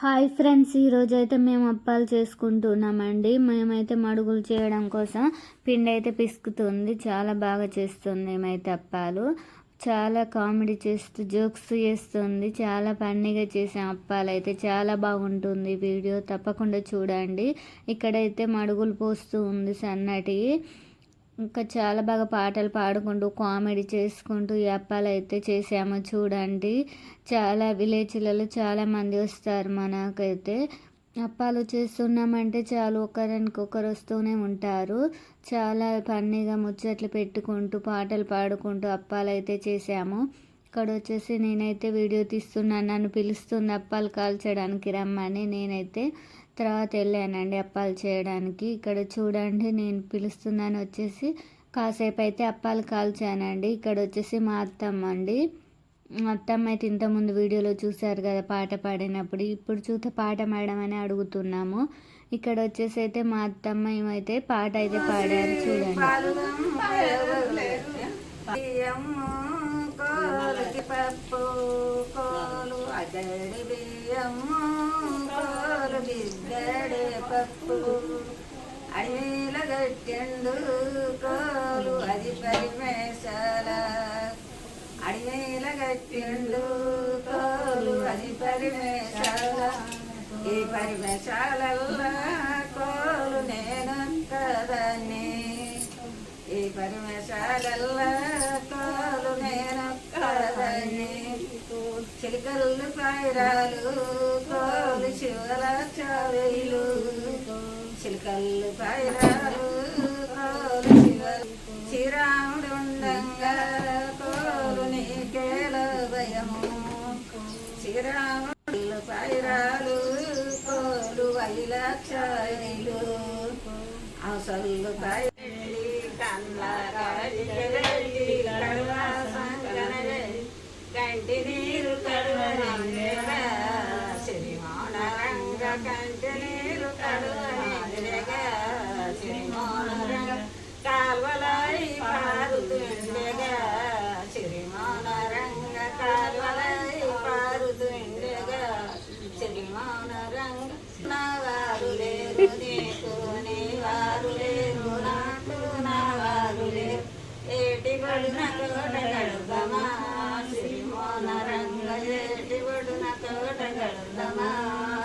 Hi friends, ఈరోజు అయితే మేము అప్పాలు చేసుకుంటున్నామండి. మేమైతే మడుగులు చేయడం కోసం పిండి అయితే పిసుకుతుంది. చాలా బాగా చేస్తుంది. మేమైతే అప్పాలు చాలా కామెడీ చేస్తూ జోక్స్ చేస్తుంది. చాలా ఫన్నీగా చేసే అప్పాలు అయితే చాలా బాగుంటుంది. వీడియో తప్పకుండా చూడండి. ఇక్కడైతే మడుగులు పోస్తూ ఉంది సన్నటి. ఇంకా చాలా బాగా పాటలు పాడుకుంటూ కామెడీ చేసుకుంటూ ఈ అప్పాలు అయితే చేసాము చూడండి. చాలా విలేజ్లలో చాలామంది వస్తారు. మనకైతే అప్పాలు చేస్తున్నామంటే చాలు ఒకరికొకరు వస్తూనే ఉంటారు. చాలా ఫన్నీగా ముచ్చట్లు పెట్టుకుంటూ పాటలు పాడుకుంటూ అప్పాలు అయితే చేసాము. ఇక్కడ వచ్చేసి నేనైతే వీడియో తీస్తున్నాను. నన్ను పిలుస్తుంది అప్పాలు కాల్చడానికి రమ్మని. నేనైతే తర్వాత వెళ్ళానండి అప్పాలు చేయడానికి. ఇక్కడ చూడండి, నేను పిలుస్తున్నాను వచ్చేసి కాసేపు అయితే అప్పాలు కాల్చానండి. ఇక్కడ వచ్చేసి మా అత్తమ్మ అండి. మా అత్తమ్మ అయితే ఇంతకుముందు వీడియోలో చూశారు కదా పాట పాడినప్పుడు. ఇప్పుడు చూస్తే పాట పాడమని అడుగుతున్నాము. ఇక్కడ వచ్చేసి అయితే మా అత్తమ్మ ఏమైతే పాట అయితే పాడారు చూడండి. పప్పు కోలు అదడి బియ్యము కోలు బిద్దడే పప్పు అడవిల గట్టెండు కోలు అది పరిమేశాల అడవిల గట్టెండు కోలు అది పరిమేశాల ఈ పరిమేశాలల్లా కోలు నేను కదాన్ని ఈ పరిమేశాలల్లా కోలు నేను కదాన్ని చిలకల్లు పైరాలు కోలు శివల చావేలు చిలకల్లు పైరాలు కోలు శివలు శ్రీరాముడుండంగా కోలు నీకేల భయము శ్రీరాముడు పైరాలు కోలు వైలక్షలు అవసలు పై కంటి నీరు కడువనిగా సిరిమోన రంగ కంటి నీరు కడువనిగా సిరిమోన రంగ కాల్వలై పారుతుండగా సిరిమోన రంగ కాల్వలై పారుతుండగా సిరిమోన రంగ నా వారు లేరు నీకు నీ వారు లేరు నాకు నా వారు లేరు ఏటి పడిన తోట గడుదమా సిరిమోన రంగ ఏటి పడిన తోట గడుదమా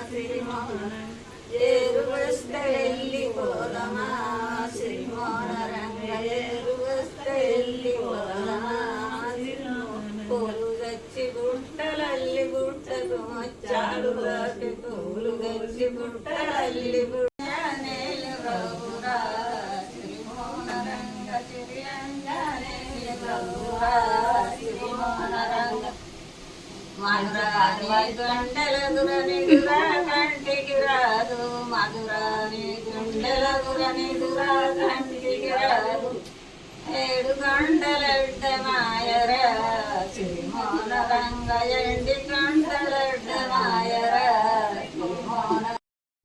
సిరిమోన ఏరు వస్తే వెళ్ళిపోదమా సిరిమోన రంగ ఏరు వస్తే వెళ్ళిపోదమా పూలు గచ్చి గుట్టలల్లి గుట్టకు మచ్చాడు వాటి పూలు గచ్చి గుట్టలల్లి గుట్ట మధురాని గుండెల గురనిగురా కంటికి రాదు మధురాని గుండెల గురనిగురా కంటికి రాదు ఏడు కొండలడ్డ మాయరా శ్రీమోన రంగ ఎండి కొండలడ్డ మాయరా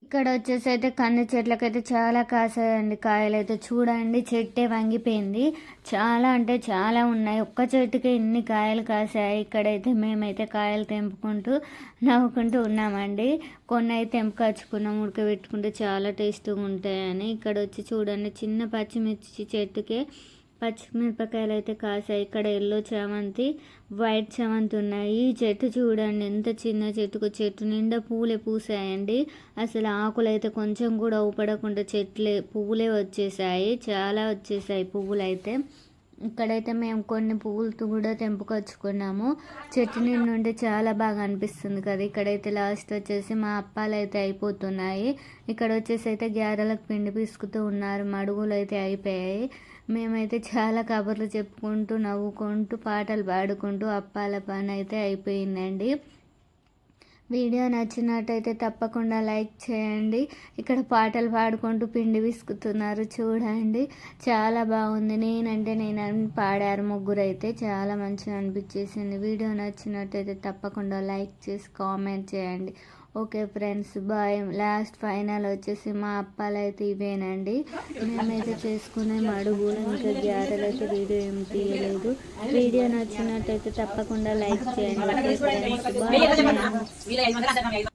ఇక్కడ వచ్చేసి అయితే కంది చెట్లకైతే చాలా కాసాయండి కాయలు అయితే చూడండి. చెట్టే వంగిపోయింది. చాలా అంటే చాలా ఉన్నాయి. ఒక్క చెట్టుకే ఇన్ని కాయలు కాసాయి. ఇక్కడైతే మేమైతే కాయలు తెంపుకుంటూ నవ్వుకుంటూ ఉన్నామండి. కొన్ని అయితే తెంపుకొచ్చుకున్నాం ఉడకబెట్టుకుంటే చాలా టేస్ట్గా ఉంటాయని. ఇక్కడ వచ్చి చూడండి, చిన్న పచ్చిమిర్చి చెట్టుకే పచ్చిమిరపకాయలు అయితే కాసాయి. ఇక్కడ ఎల్లో చామంతి, వైట్ చామంతి ఉన్నాయి. ఈ చెట్టు చూడండి ఎంత చిన్న చెట్టుకు చెట్టు నిండా పూలే పూసాయండి. అసలు ఆకులు అయితే కొంచెం కూడా ఊపడకుండా పువ్వులే వచ్చేసాయి. చాలా వచ్చేసాయి పువ్వులు అయితే. ఇక్కడైతే మేము కొన్ని పువ్వులతో కూడా తెంపుకొచ్చుకున్నాము. చెట్టు నుండి చాలా బాగా అనిపిస్తుంది కదా. ఇక్కడైతే లాస్ట్ వచ్చేసి మా అప్పాలు అయితే అయిపోతున్నాయి. ఇక్కడ వచ్చేసి అయితే గ్యారెలకు పిండి పిసుకుతూ ఉన్నారు. మడుగులు అయితే అయిపోయాయి. మేమైతే చాలా కబుర్లు చెప్పుకుంటూ నవ్వుకుంటూ పాటలు పాడుకుంటూ అప్పాల పని అయితే అయిపోయిందండి. వీడియో నచ్చినట్టయితే తప్పకుండా లైక్ చేయండి. ఇక్కడ పాటలు పాడుకుంటూ పిండి విసుకుతున్నారు చూడండి. చాలా బాగుంది. నేను పాడారు ముగ్గురు అయితే. చాలా మంచిగా అనిపించేసింది. వీడియో నచ్చినట్టయితే తప్పకుండా లైక్ చేసి కామెంట్ చేయండి. Okay friends, bye. Last final వచ్చేసి మా అప్పాలు అయితే ఇవేనండి. మేమైతే చేసుకునే మడుగులు ఇంకా గ్యారెలు అయితే వీడియో ఏం తీయలేదు. వీడియో నచ్చినట్టయితే తప్పకుండా లైక్ చేయండి. Okay friends, bye.